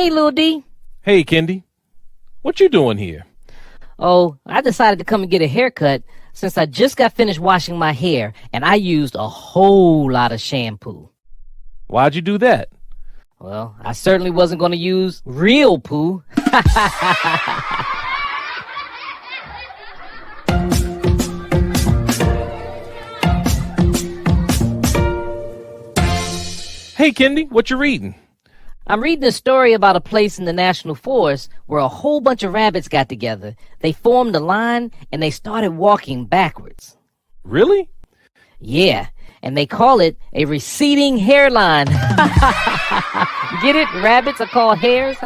Hey, Lil D. Hey, Kendi. What you doing here? Oh, I decided to come and get a haircut since I just got finished washing my hair and I used a whole lot of shampoo. Why'd you do that? Well, I certainly wasn't going to use real poo. Hey, Kendi, what you reading? I'm reading a story about a place in the National Forest where a whole bunch of rabbits got together. They formed a line and they started walking backwards. Really? Yeah, and they call it a receding hairline. Get it? Rabbits are called hairs?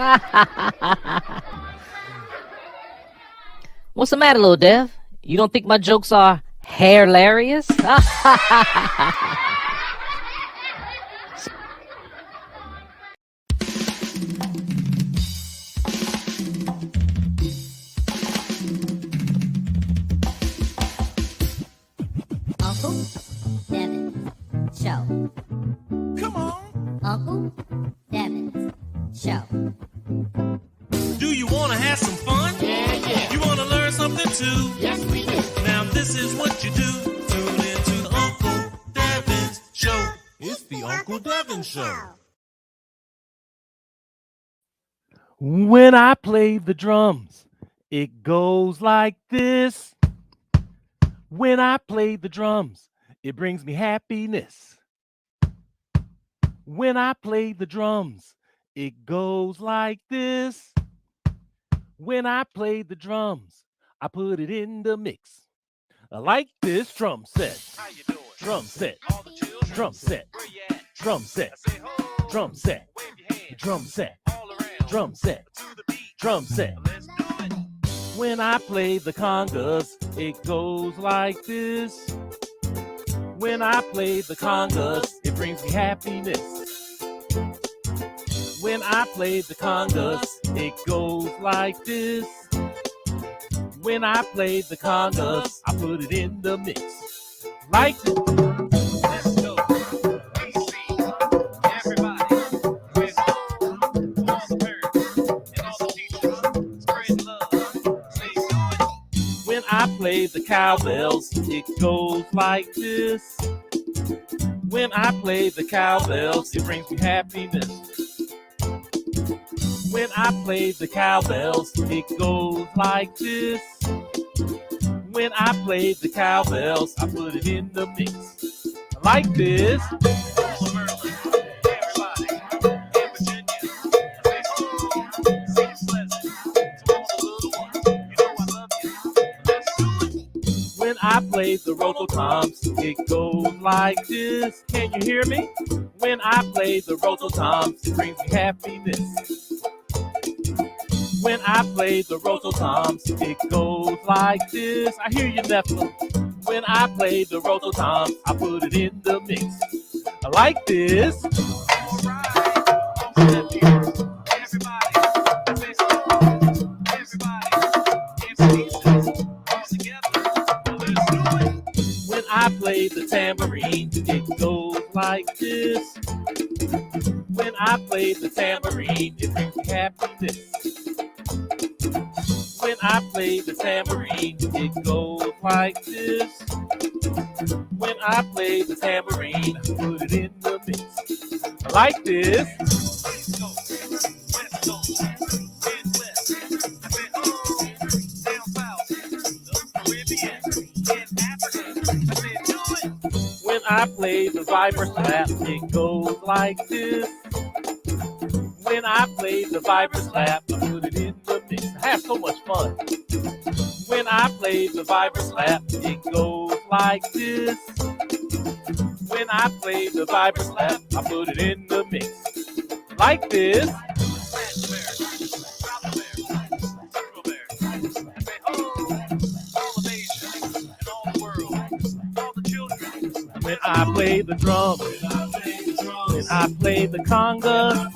What's the matter, little Dev? You don't think my jokes are hair-larious? Uncle Devin Show. Come on. Uncle Devin's Show. Do you want to have some fun? Yeah. You want to learn something too? Yes, we do. Now this is what you do. Tune into the Uncle Devin's Show. It's the Uncle Devin Show. When I play the drums, it goes like this. When I play the drums, it brings me happiness. When I play the drums, it goes like this. When I play the drums, I put it in the mix. I like this drum set. How you doing? Drum set. All the children. Drum set. Where you at? Drum set. I say ho. Drum set. Wave your hands. Drum set. All around. Drum set. To the beat. Drum set. Let's do it. When I play the congas, it goes like this. When I play the congas, it brings me happiness. When I play the congas, it goes like this. When I play the congas, I put it in the mix. Like this. Let's go. We see everybody. With all the parents and all the teachers. Spread love. Say good. When I play the cowbells, it goes like this. When I play the cowbells, it brings me happiness. When I play the cowbells, it goes like this. When I play the cowbells, I put it in the mix. Like this. All of Maryland. Everybody. In Virginia. Say ho. Say Pleasant. To all the little ones. You know I love you. Let's do it. When I play the rototoms, it goes like this. Can you hear me? When I play the rototoms, it brings me happiness. When I play the rototoms, it goes like this. I hear you, Nephilim. When I play the rototoms, I put it in the mix. I like this. All right. Everybody. Say so. Everybody. In pieces. All together. Let's do it. When I play the tambourine, it goes like this. When I play the tambourine, it brings me happiness. When I play the tambourine, it goes like this. When I play the tambourine, I put it in the mix. I like this. Let's go. West Coast. Midwest. I said, oh. Down south. The Caribbean. In Africa. I said, do it. When I play the viper slap, it goes like this. When I play the viper slap, I put it in the mix. I have so much fun. When I play the viper slap, it goes like this. When I play the viper slap, I put it in the mix. Like this. When I play the drums, when I play the conga,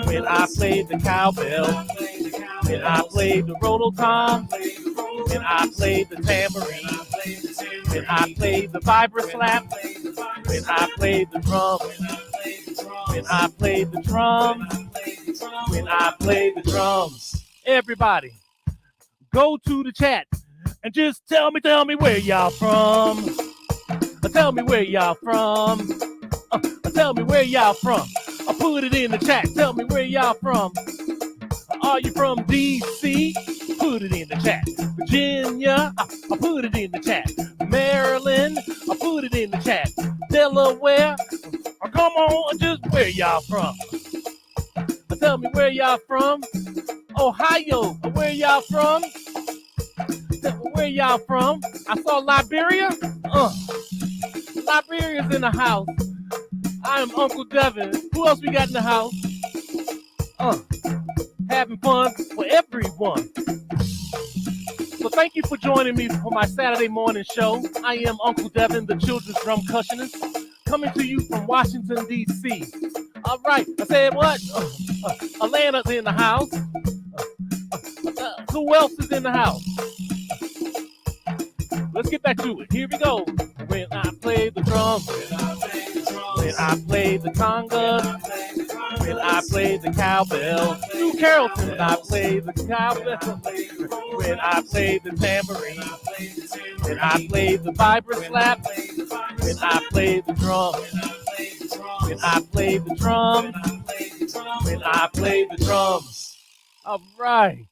when I play the cowbell, when I play the rototom, when I play the tambourine, when I play the viper slap, when I play the drum, when I play the drums, when I play the drums. Everybody, go to the chat and just tell me where y'all from. Tell me where y'all from. Tell me where y'all from. I'll put it in the chat. Tell me where y'all from. Are you from DC? Put it in the chat. Virginia? I'll put it in the chat. Maryland? I'll put it in the chat. Delaware? Come on, just where y'all from? Tell me where y'all from. Ohio? Where y'all from? Where y'all from? I saw Liberia. Liberia's in the house. I am Uncle Devin. Who else we got in the house? Having fun for everyone. So thank you for joining me for my Saturday morning show. I am Uncle Devin, the children's drum percussionist, coming to you from Washington, D.C. All right, I said what? Atlanta's in the house. Who else is in the house? Let's get back to it. Here we go. When I play the drums, when I play the conga, when I play the cowbell, New Carrollton, when I play the cowbell, when I play the tambourine, when I play the vibrant slap, when I play the drum, when I play the drums, when I play the drums. All right.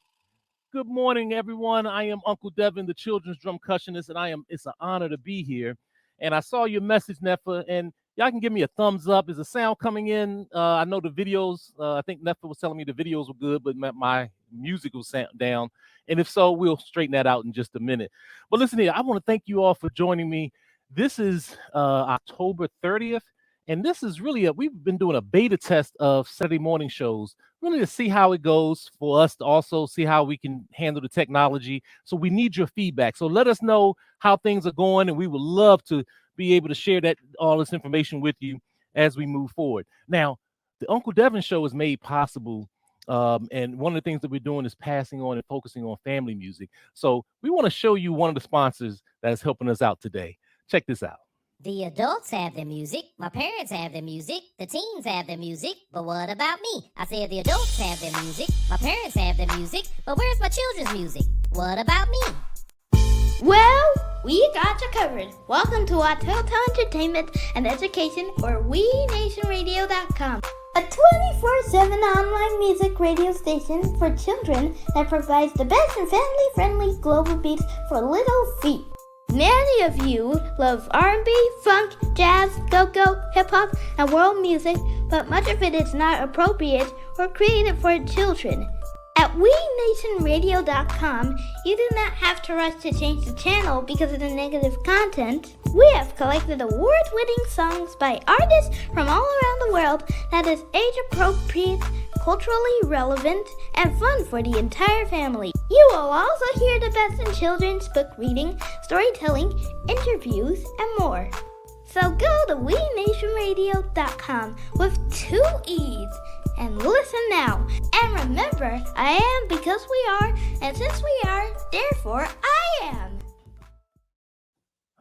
Good morning, everyone. I am Uncle Devin, the children's drum percussionist, and it's an honor to be here. And I saw your message, Nefa, and y'all can give me a thumbs up. Is the sound coming in? I know the videos, I think Nefa was telling me the videos were good, but my music was down. And if so, we'll straighten that out in just a minute. But listen here, I want to thank you all for joining me. This is October 30th. And this is really we've been doing a beta test of Saturday morning shows, really to see how it goes, for us to also see how we can handle the technology. So we need your feedback. So let us know how things are going, and we would love to be able to share all this information with you as we move forward. Now, the Uncle Devin Show is made possible, and one of the things that we're doing is passing on and focusing on family music. So we want to show you one of the sponsors that is helping us out today. Check this out. The adults have their music, my parents have their music, the teens have their music, but what about me? I said the adults have their music, my parents have their music, but where's my children's music? What about me? Well, we got you covered. Welcome to our total entertainment and education for WeNationRadio.com, a 24/7 online music radio station for children that provides the best and family-friendly global beats for little feet. Many of you love R&B, funk, jazz, go-go, hip-hop, and world music, but much of it is not appropriate or created for children. At WeNationRadio.com, you do not have to rush to change the channel because of the negative content. We have collected award-winning songs by artists from all around the world that is age-appropriate, culturally relevant, and fun for the entire family. You will also hear the best in children's book reading, storytelling, interviews, and more. So go to WeNationRadio.com with 2 E's and listen now. And remember, I am because we are, and since we are, therefore I am.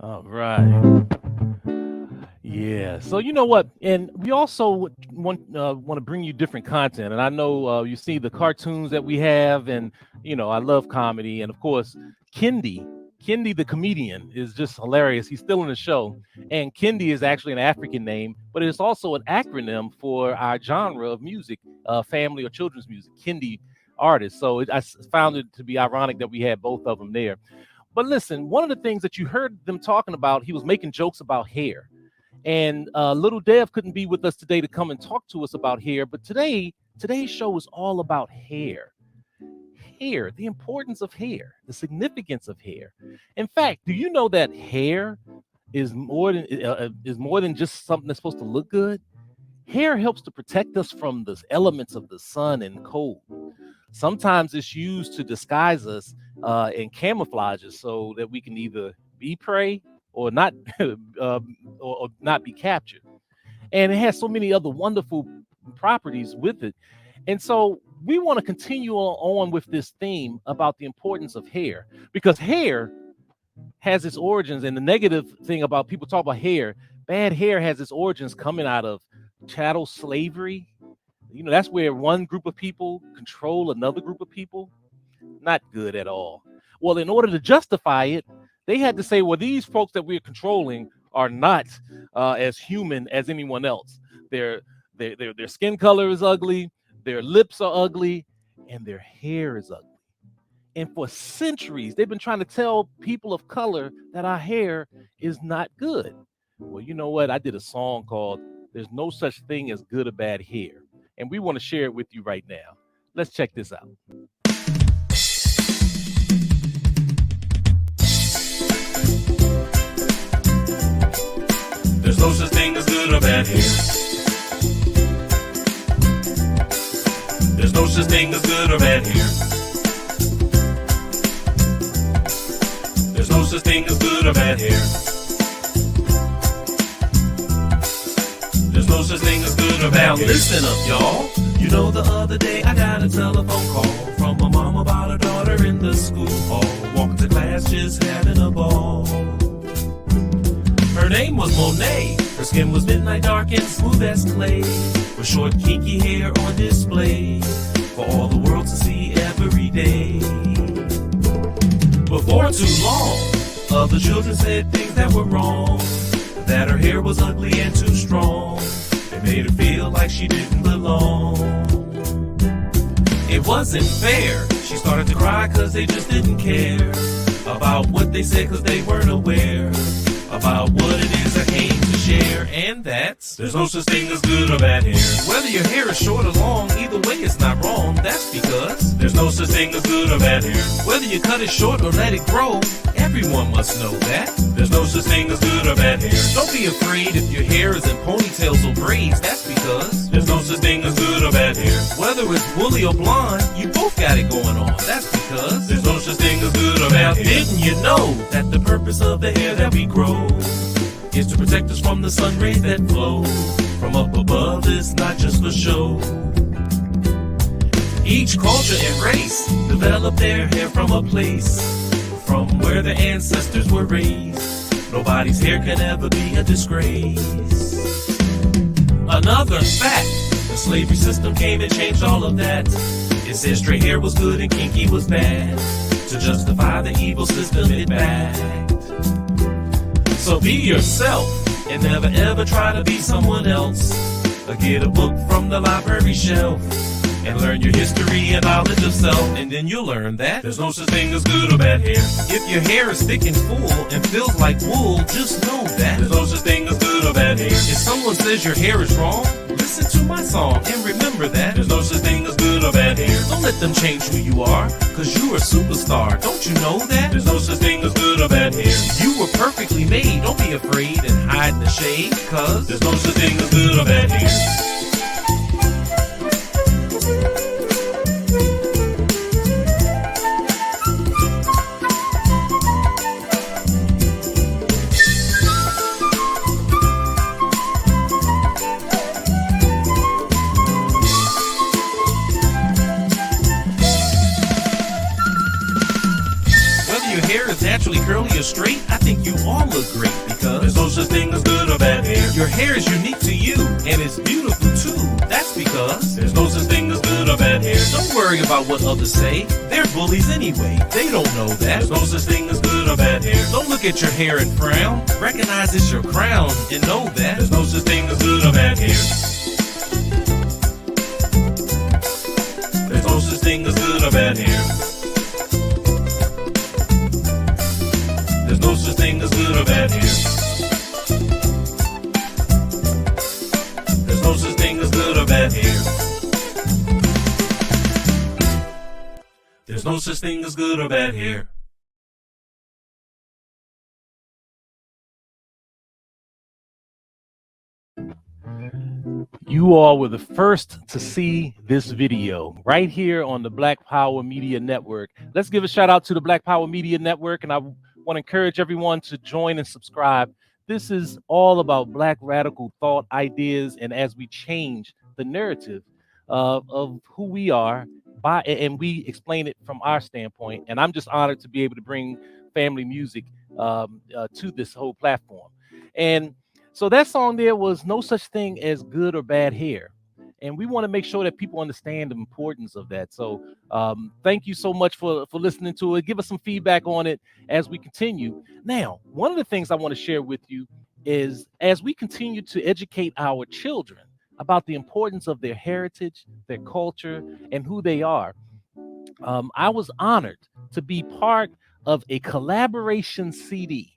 All right. Yeah. So you know what? And we also want to bring you different content. And I know you see the cartoons that we have, and I love comedy. And of course, Kendi the comedian is just hilarious. He's still in the show. And Kendi is actually an African name, but it's also an acronym for our genre of music, family or children's music, Kendi artists. So I found it to be ironic that we had both of them there. But listen, one of the things that you heard them talking about, he was making jokes about hair. And little Dev couldn't be with us today to come and talk to us about hair. But today's show is all about hair. Hair, the importance of hair, the significance of hair. In fact, do you know that hair is more than just something that's supposed to look good? Hair helps to protect us from the elements of the sun and cold. Sometimes it's used to disguise us and camouflage us so that we can either be prey or not or not be captured. And it has so many other wonderful properties with it. And so we want to continue on with this theme about the importance of hair, because hair has its origins. And the negative thing about people talk about hair, bad hair has its origins coming out of chattel slavery. That's where one group of people control another group of people. Not good at all. Well, in order to justify it, they had to say, well, these folks that we're controlling are not as human as anyone else. Their, their skin color is ugly, their lips are ugly, and their hair is ugly. And for centuries, they've been trying to tell people of color that our hair is not good. Well, you know what? I did a song called There's No Such Thing as Good or Bad Hair. And we want to share it with you right now. Let's check this out. There's no such thing as good or bad hair. There's no such thing as good or bad hair. There's no such thing as good or bad hair. There's no such thing as good or bad hair. Listen up, y'all. You know the other day I got a telephone call from my mom about her daughter in the school hall. Walking to class just having a ball. Her name was Monet. Her skin was midnight dark and smooth as clay, with short kinky hair on display for all the world to see every day. Before too long, other children said things that were wrong, that her hair was ugly and too strong. They made her feel like she didn't belong. It wasn't fair. She started to cry cause they just didn't care about what they said cause they weren't aware about what it is I came to share. And that's, there's no such thing as good or bad hair. Whether your hair is short or long, either way it's not wrong. That's because there's no such thing as good or bad hair. Whether you cut it short or let it grow, everyone must know that there's no such thing as good or bad hair. Don't be afraid if your hair is in ponytails or braids. That's because there's no such thing as good or bad hair. Whether it's woolly or blonde, you both got it going on. That's because there's no such thing as good or bad hair. Didn't you know that the purpose of the hair that we grow is to protect us from the sun rays that flow from up above? It's not just for show. Each culture and race developed their hair from a place, from where their ancestors were raised. Nobody's hair can ever be a disgrace. Another fact, the slavery system came and changed all of that. It said straight hair was good and kinky was bad, to justify the evil system it backed. So be yourself and never ever try to be someone else. Or get a book from the library shelf and learn your history and knowledge of self, and then you'll learn that there's no such thing as good or bad hair. If your hair is thick and full and feels like wool, just know that there's no such thing as good or bad hair. If someone says your hair is wrong, listen to my song and remember that there's no such thing as good or bad hair. Don't let them change who you are, cause you are a superstar. Don't you know that there's no such thing as good or bad hair? You were perfectly made. Don't be afraid and hide in the shade, cause there's no such thing as good or bad hair. Naturally curly or straight, I think you all look great, because there's no such thing as good or bad hair. Your hair is unique to you, and it's beautiful too. That's because there's no such thing as good or bad hair. Don't worry about what others say, they're bullies anyway. They don't know that there's no such thing as good or bad hair. Don't look at your hair and frown, recognize it's your crown, and know that there's no such thing as good or bad hair. There's no such thing as good or bad hair. There's no such thing as good or bad hair. There's no such thing as good or bad hair. There's no such thing as good or bad hair. You all were the first to see this video right here on the Black Power Media Network. Let's give a shout out to the Black Power Media Network, and I want to encourage everyone to join and subscribe. This is all about Black radical thought, ideas, and as we change the narrative of who we are, and we explain it from our standpoint. And I'm just honored to be able to bring family music to this whole platform. And so that song there was No Such Thing as Good or Bad Hair. And we want to make sure that people understand the importance of that. So thank you so much for listening to it. Give us some feedback on it as we continue. Now, one of the things I want to share with you is as we continue to educate our children about the importance of their heritage, their culture, and who they are, I was honored to be part of a collaboration CD.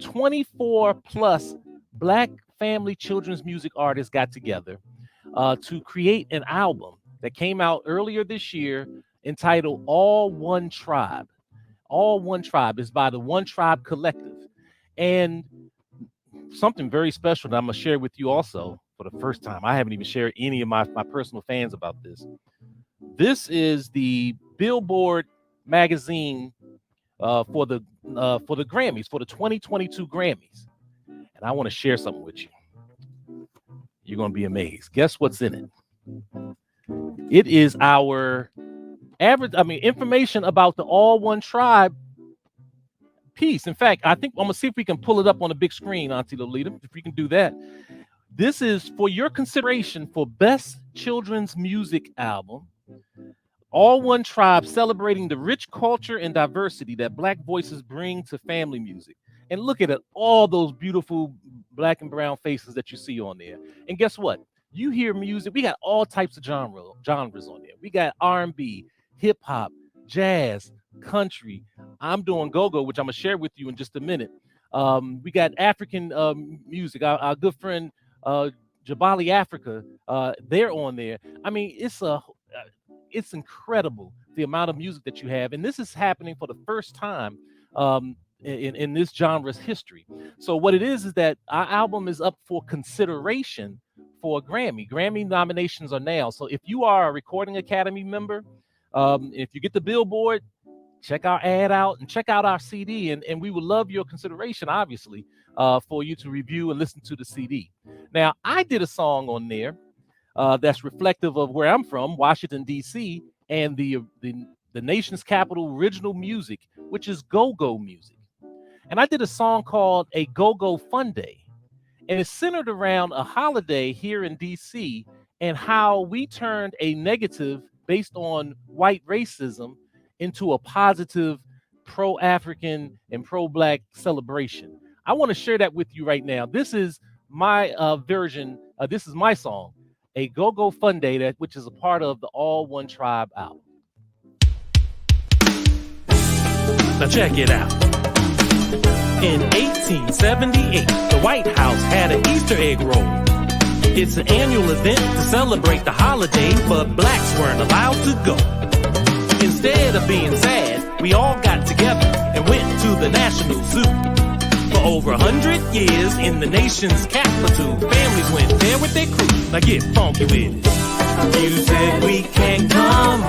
24 plus Black family children's music artists got together to create an album that came out earlier this year entitled All One Tribe. All One Tribe is by the One Tribe Collective. And something very special that I'm going to share with you also for the first time. I haven't even shared any of my personal fans about this. This is the Billboard magazine for the Grammys, for the 2022 Grammys. And I want to share something with you. You're going to be amazed. Guess what's in it? It is our information about the All One Tribe piece. In fact, I think I'm going to see if we can pull it up on the big screen, Auntie Lolita, if we can do that. This is for your consideration for Best Children's Music Album. All One Tribe, celebrating the rich culture and diversity that Black voices bring to family music. And look at it, all those beautiful Black and brown faces that you see on there. And guess what? You hear music. We got all types of genres on there. We got R&B, hip hop, jazz, country. I'm doing go-go, which I'm gonna share with you in just a minute. We got African music. Our good friend Jabali Africa, they're on there. I mean, it's incredible the amount of music that you have, and this is happening for the first time in this genre's history. So what it is that our album is up for consideration for a Grammy. Grammy nominations are now. So if you are a Recording Academy member, if you get the Billboard, check our ad out and check out our CD, and we would love your consideration, obviously, for you to review and listen to the CD. Now, I did a song on there that's reflective of where I'm from, Washington, D.C., and the nation's capital original music, which is go-go music. And I did a song called A Go-Go Fun Day. And it's centered around a holiday here in D.C. and how we turned a negative based on white racism into a positive pro-African and pro-Black celebration. I want to share that with you right now. This is my version. This is my song, A Go-Go Fun Day, which is a part of the All One Tribe album. Now check it out. In 1878, the White House had an Easter egg roll. It's an annual event to celebrate the holiday, but blacks weren't allowed to go. Instead of being sad, we all got together and went to the National Zoo. For over 100 years in the nation's capital, families went there with their crew. Now get funky with it. You said we can come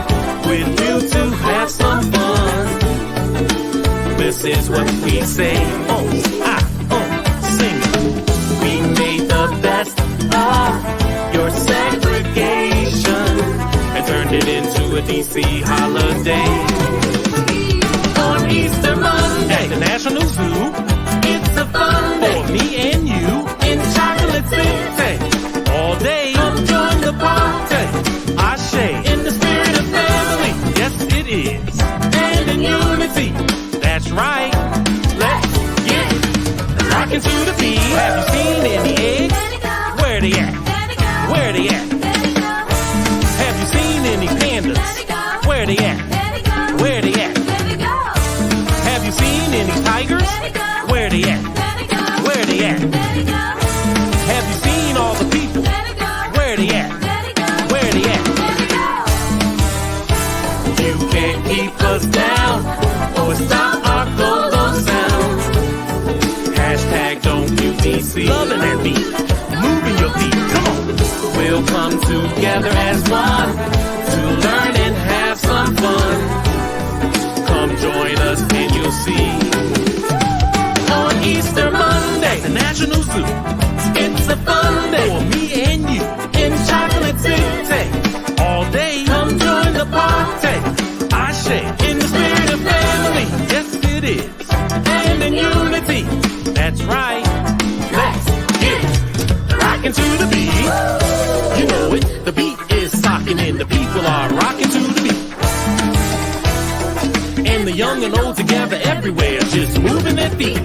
with you to have some fun. This is what we say, sing it. We made the best of your segregation and turned it into a DC holiday. On Easter Monday at the National Zoo, it's a fun day for me and you in Chocolate City. All day, come join the party. Ashe, in the spirit of family, yes it is, and in unity. That's right, let's get rockin' to the beat. Have you seen any eggs? Where they at? Where they at? Have you seen any pandas? Where they at? Where they at? Have you seen any tigers? Where they at? Where they at? Have you seen all the people? Where they at? Where they at? You can't keep us down or stop our go-go sound. Hashtag don't UDC. Loving that beat, moving your feet, come on. We'll come together as one to learn and have some fun. Come join us and you'll see. On Easter Monday, the National Zoo, it's a fun day for me and you in Chocolate City. All day, come join the party. Ashe, in the spirit of family, yes it is, and in unity, that's right, let's get rockin' to the beat, you know it, the beat and feet.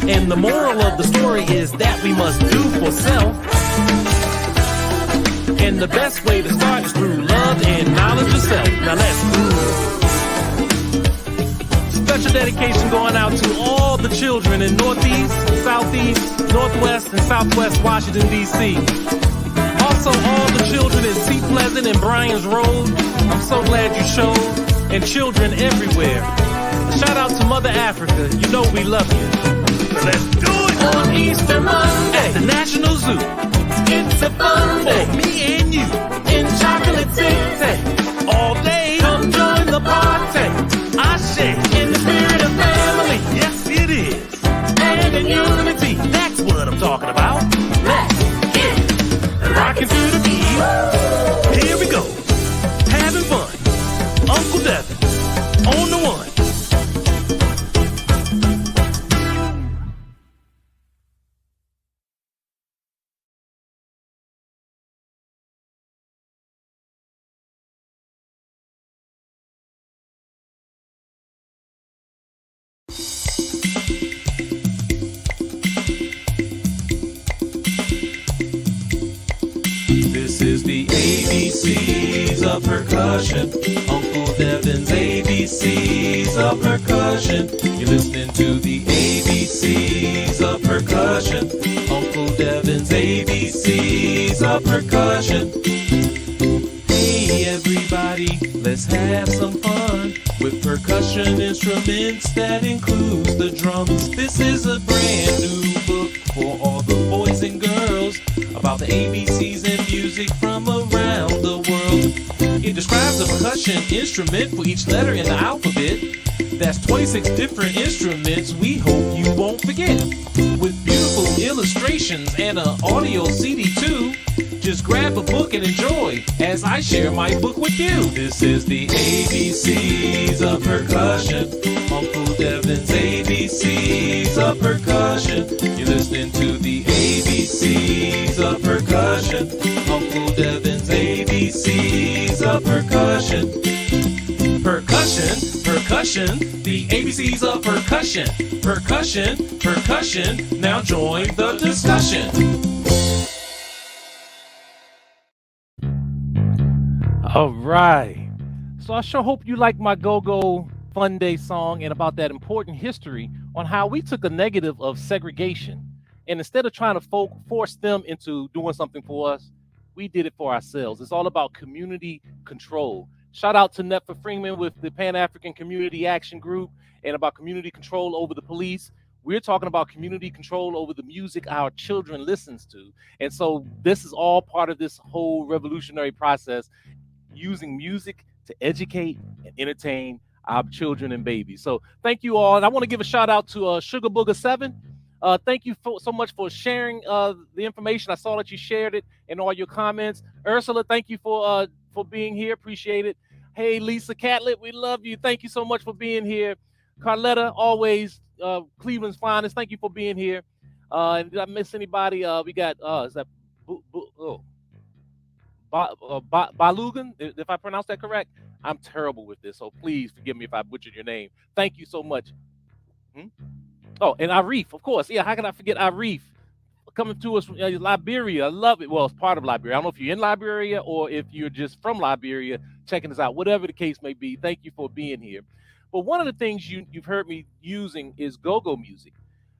And the moral of the story is that we must do for self. And the best way to start is through love and knowledge of self. Now let's move. Special dedication going out to all the children in Northeast, Southeast, Northwest, and Southwest Washington, D.C. Also, all the children in Seat Pleasant and Bryan's Road. I'm so glad you showed. And children everywhere. A shout out to Mother Africa. You know we love you. So let's do it on Easter Monday at the National Zoo. It's a fun day, me and you, in Chocolate City. All day, come join the party. I share in the spirit of family. Yes, it is. And in unity, that's what I'm talking about. Let's get it. Rocking to the beat. Here we go. Having fun. Uncle Devin on the one. This is the ABCs of percussion. Uncle Devin's ABCs of percussion. You're listening to the ABCs of percussion. Uncle Devin's ABCs of percussion. Hey everybody, let's have some fun with percussion instruments that includes the drums. This is a brand new book for all the boys and girls about the ABCs and music from around the world. It describes a percussion instrument for each letter in the alphabet. That's 26 different instruments we hope you won't forget. With beautiful illustrations and an audio CD too. Just grab a book and enjoy as I share my book with you. This is the ABCs of percussion. Uncle Devin's ABCs of percussion. You're listening to the ABCs of percussion. Uncle Devin's ABCs of percussion. Percussion, percussion, the ABCs of percussion. Percussion, percussion, now join the discussion. All right. So I sure hope you like my Go-Go Fun Day song and about that important history on how we took a negative of segregation. And instead of trying to force them into doing something for us, we did it for ourselves. It's all about community control. Shout out to Netfa Freeman with the Pan-African Community Action Group and about community control over the police. We're talking about community control over the music our children listens to. And so this is all part of this whole revolutionary process, using music to educate and entertain our children and babies. So thank you all. And I want to give a shout out to Sugar Booger 7. Thank you so much for sharing the information. I saw that you shared it in all your comments. Ursula, thank you for being here. Appreciate it. Hey, Lisa Catlett, we love you. Thank you so much for being here. Carletta, always Cleveland's finest. Thank you for being here. And did I miss anybody? We got, is that Balugan, if I pronounce that correct? I'm terrible with this, so please forgive me if I butchered your name. Thank you so much. Oh, and Arif, of course. Yeah, how can I forget Arif? Coming to us from Liberia. I love it. Well, it's part of Liberia. I don't know if you're in Liberia or if you're just from Liberia checking us out. Whatever the case may be, thank you for being here. But one of the things you've heard me using is go-go music.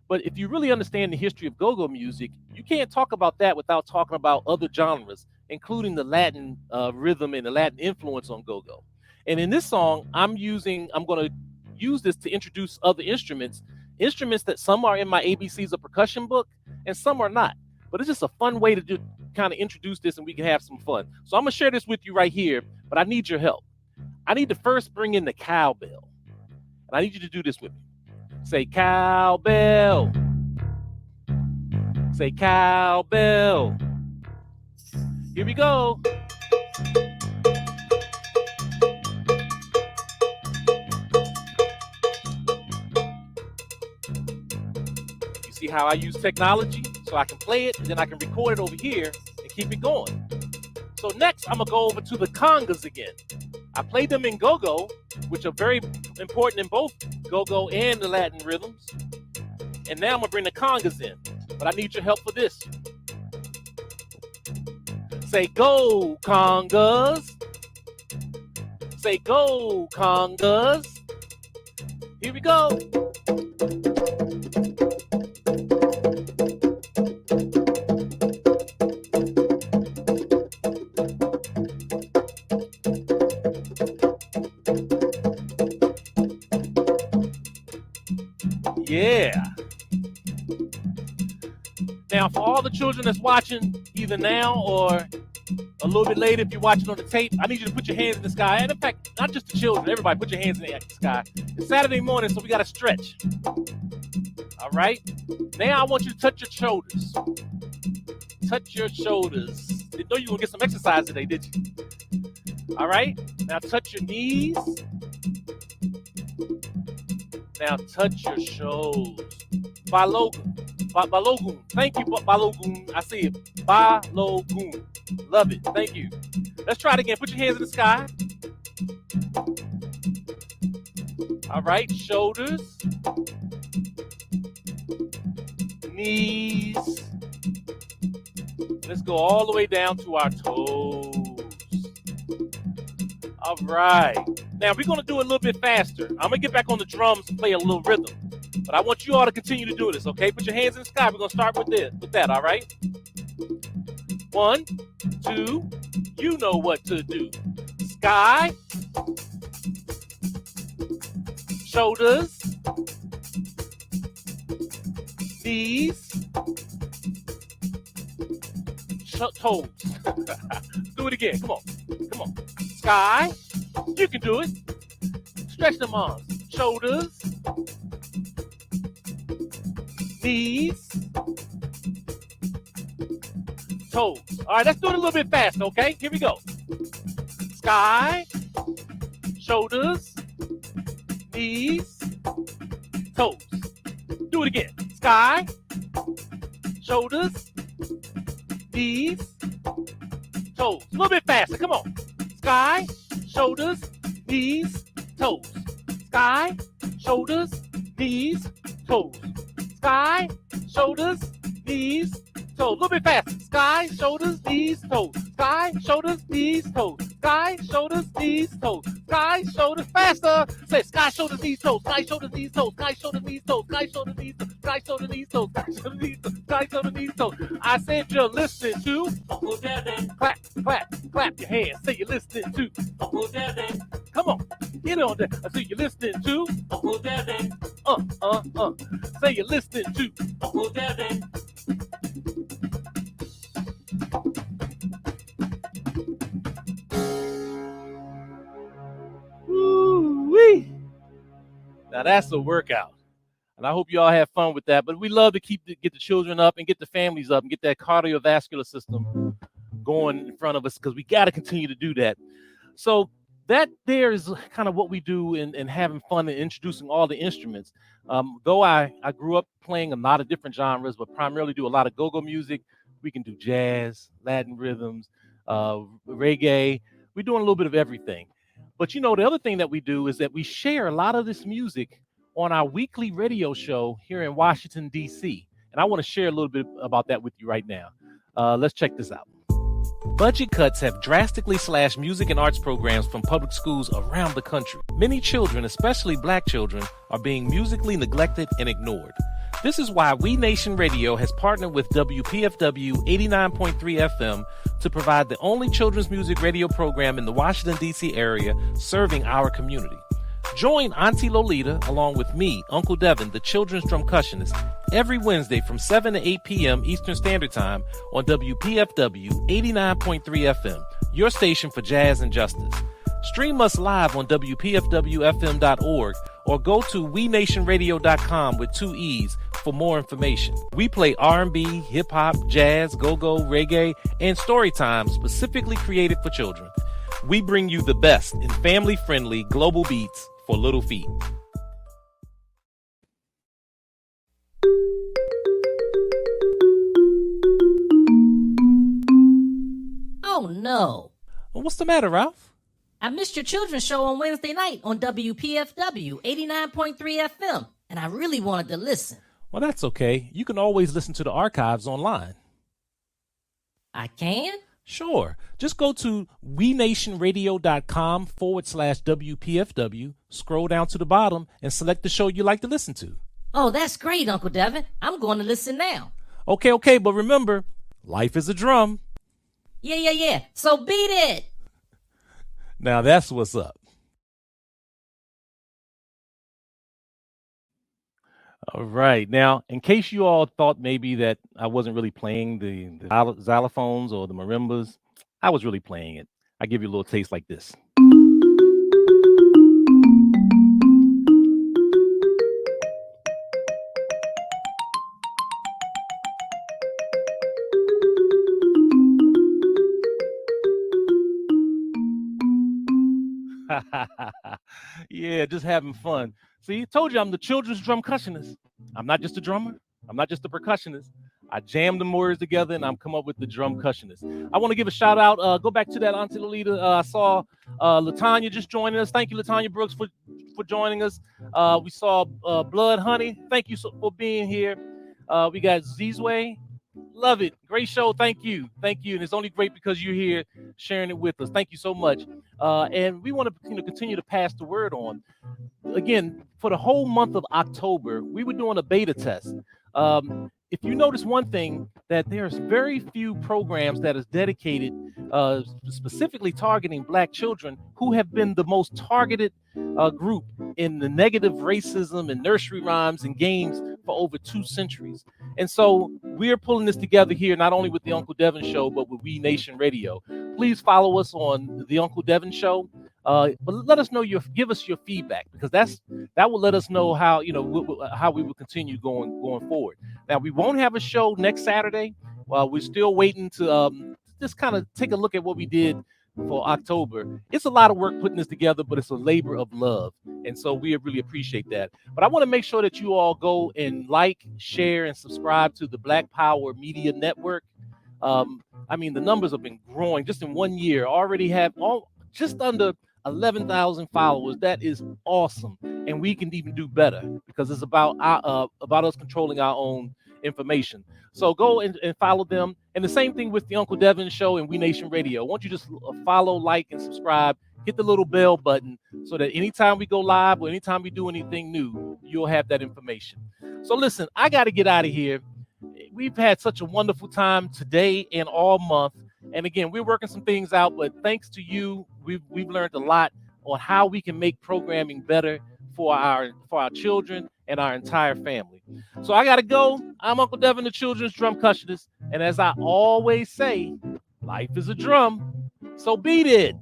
But if you really understand the history of go-go music, you can't talk about that without talking about other genres, including the Latin rhythm and the Latin influence on go-go. And in this song, I'm going to use this to introduce other instruments that some are in my ABCs of percussion book and some are not. But it's just a fun way to just kind of introduce this and we can have some fun. So I'm going to share this with you right here, but I need your help. I need to first bring in the cowbell. And I need you to do this with me. Say cowbell. Say cowbell. Here we go. You see how I use technology? So I can play it and then I can record it over here and keep it going. So next, I'm going to go over to the congas again. I played them in go-go, which are very important in both go-go and the Latin rhythms. And now I'm going to bring the congas in. But I need your help for this. Say go, congas. Say go, congas. Here we go. Yeah. Now, for all the children that's watching either now or a little bit later, if you're watching on the tape, I need you to put your hands in the sky. And in fact, not just the children, everybody put your hands in the sky. It's Saturday morning, so we got to stretch. All right? Now I want you to touch your shoulders. Touch your shoulders. Didn't know you were going to get some exercise today, did you? All right? Now touch your knees. Now touch your shoulders. Balogun. Balogun. Thank you, Balogun. I see it. Balogun. Love it. Thank you. Let's try it again. Put your hands in the sky. All right. Shoulders. Knees. Let's go all the way down to our toes. All right. Now we're going to do it a little bit faster. I'm going to get back on the drums and play a little rhythm. But I want you all to continue to do this, okay? Put your hands in the sky. We're going to start with that, all right? 1, 2, you know what to do. Sky. Shoulders. Knees. Toes. Do it again. Come on. Come on. Sky. You can do it. Stretch them arms. Shoulders. Knees. Toes. All right, let's do it a little bit faster, okay? Here we go. Sky. Shoulders. Knees. Toes. Do it again. Sky. Shoulders. Knees. Toes. A little bit faster. Come on. Sky. Shoulders. Knees. Toes. Sky. Shoulders. Knees. Toes. Sky. Shoulders. Knees. Toes. A little bit faster. Sky. Shoulders. Knees. Toes. Sky. Shoulders. Knees. Toes. Sky. Shoulders. Knees. Toes. Sky. Shoulders. Faster. Say sky. Shoulders. Knees. Toes. Sky. Shoulders. Knees. Toes. Sky. Shoulders. Knees. Toes. Sky. Shoulders. Knees. Toes. Sky. Shoulders. Knees. Toes. Sky. Shoulders. Knees. Toes. Sky. Shoulders. Knees. Toes. I said you're listening to Uncle Devin. Clap, clap, clap your hands. Say you're listening to Uncle Devin. Come on, get on there. I say you're listening to Uncle Devin. Say you're listening to Uncle Devin. Woo-wee. Now that's a workout. And I hope you all have fun with that. But we love to get the children up and get the families up and get that cardiovascular system going in front of us because we got to continue to do that. So that there is kind of what we do in having fun and introducing all the instruments. Though I grew up playing a lot of different genres, but primarily do a lot of go-go music. We can do jazz, Latin rhythms, reggae. We're doing a little bit of everything. But, you know, the other thing that we do is that we share a lot of this music on our weekly radio show here in Washington, D.C. And I want to share a little bit about that with you right now. Let's check this out. Budget cuts have drastically slashed music and arts programs from public schools around the country. Many children, especially Black children, are being musically neglected and ignored. This is why We Nation Radio has partnered with WPFW 89.3 FM to provide the only children's music radio program in the Washington, D.C. area serving our community. Join Auntie Lolita along with me, Uncle Devin, the children's drumcussionist, every Wednesday from 7 to 8 p.m. Eastern Standard Time on WPFW 89.3 FM, your station for jazz and justice. Stream us live on WPFWFM.org or go to WeNationRadio.com with 2 E's for more information. We play R&B, hip-hop, jazz, go-go, reggae, and story time specifically created for children. We bring you the best in family-friendly global beats for little feet. Oh no. Well, what's the matter, Ralph? I missed your children's show on Wednesday night on WPFW 89.3 FM, and I really wanted to listen. Well, that's okay. You can always listen to the archives online. I can? Sure. Just go to wenationradio.com/WPFW, scroll down to the bottom, and select the show you like to listen to. Oh, that's great, Uncle Devin. I'm going to listen now. Okay, but remember, life is a drum. Yeah. So beat it. Now that's what's up. All right. Now, in case you all thought maybe that I wasn't really playing the xylophones or the marimbas, I was really playing it. I give you a little taste like this. Yeah, just having fun. See, I told you I'm the children's drumcussionist. I'm not just a drummer. I'm not just a percussionist. I jam them words together and I'm come up with the drumcussionist. I want to give a shout out. Go back to that Auntie Lolita. I saw Latanya just joining us. Thank you, Latanya Brooks, for joining us. We saw Blood Honey. Thank you for being here. We got Zizwe. Love it. Great show. Thank you. And it's only great because you're here sharing it with us. Thank you so much. And we want to continue to pass the word on. Again, for the whole month of October, we were doing a beta test. If you notice one thing, that there's very few programs that is dedicated specifically targeting Black children who have been the most targeted group in the negative racism and nursery rhymes and games for over 2 centuries. And so we're pulling this together here, not only with the Uncle Devin Show, but with We Nation Radio. Please follow us on the Uncle Devin Show. But let us know give us your feedback, because that will let us know how how we will continue going forward. Now, we won't have a show next Saturday. We're still waiting to just kind of take a look at what we did for October. It's a lot of work putting this together, but it's a labor of love, and so we really appreciate that. But I want to make sure that you all go and like, share, and subscribe to the Black Power Media Network. I mean, the numbers have been growing just in 1 year. Already have just under 11,000 followers. That is awesome, and we can even do better because it's about us controlling our own information. So go and follow them, and the same thing with the Uncle Devin Show and We Nation Radio. I want you to just follow, like, and subscribe. Hit the little bell button so that anytime we go live or anytime we do anything new, you'll have that information. So listen, I got to get out of here. We've had such a wonderful time today and all month. And again, we're working some things out, but thanks to you, we've learned a lot on how we can make programming better for our children and our entire family. So I got to go. I'm Uncle Devin, the children's drumcussionist. And as I always say, life is a drum. So beat it.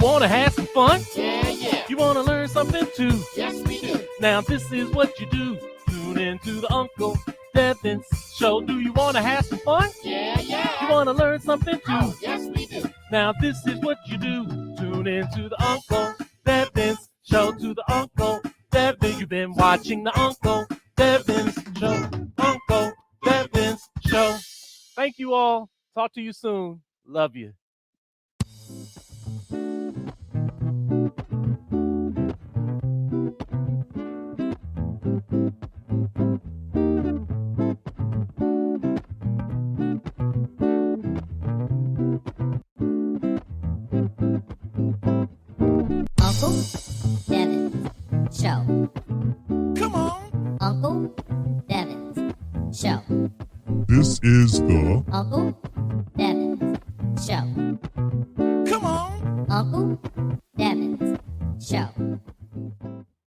Want to have some fun? Yeah. You want to learn something too? Yes, we do. Now this is what you do. Tune into the Uncle Devin Show. Do you want to have some fun? Yeah. You want to learn something too? Oh, yes, we do. Now this is what you do. Tune into the Uncle Devin Show. To the Uncle Devin. You've been watching the Uncle Devin Show. Uncle Devin Show. Thank you all. Talk to you soon. Love you. Uncle Devin's Show. Come on. Uncle Devin's Show. This is the Uncle Devin's Show. Come on. Uncle